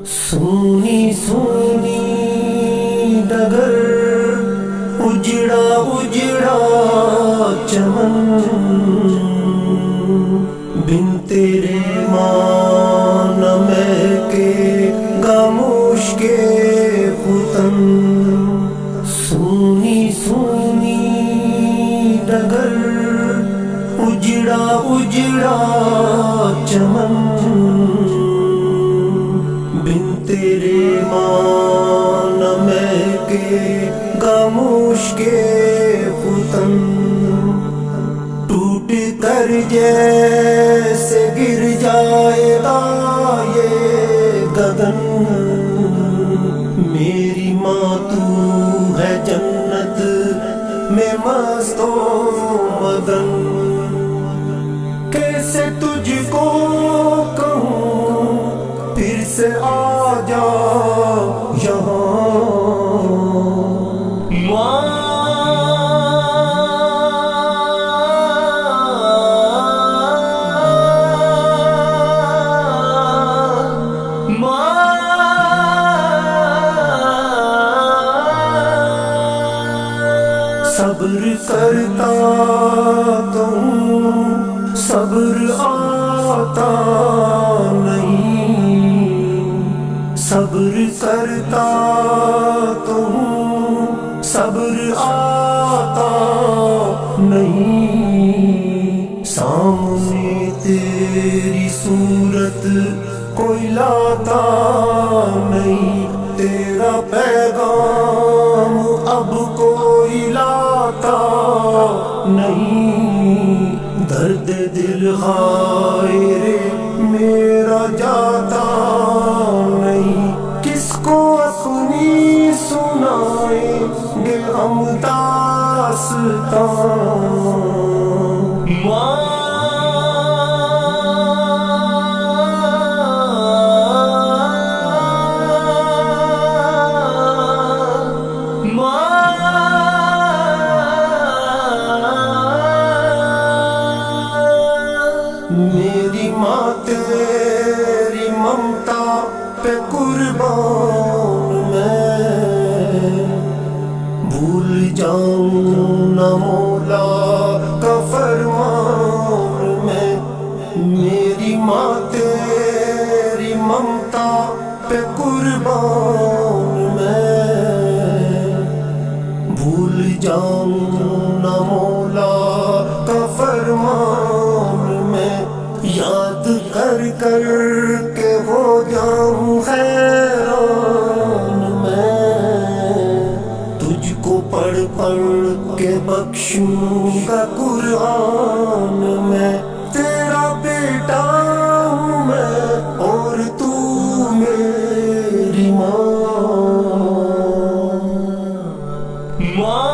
سونی سونی ڈگر اجڑا اجڑا چمن بن تیرے مان مہکے خاموش کے فتن سونی سونی ڈگر اجڑا اجڑا چمن بن تیرے مان مہکے خاموش کے فتن ٹوٹ کر جیسے گر جائے گا یہ گگن میری ماں تو ہے جنت میں مست و مگن کیسے تجھ کو کہوں پھر سے آ جا یہاں صبر کرتا تو صبر آتا نہیں صبر کرتا تو صبر آتا نہیں سامنے تیری صورت کوئی لاتا نہیں تیرا پیغام اب کوئی لاتا نہیں درد دل خائر میرا جاتا نہیں کس کو اپنی سنائیں گے ہم داستان میری ماں تیری ممتا پہ قربان میں بھول جاؤں نہ مولا کا فرمان میں میری ماں تیری ممتا پہ قربان میں بھول جاؤں نہ مولا کا فرمان میں یاد کر کر کے ہو جاؤں حیران میں تجھ کو پڑھ پڑھ کے بخشوں گا قرآن میں تیرا بیٹا ہوں میں اور تو میری ماں ماں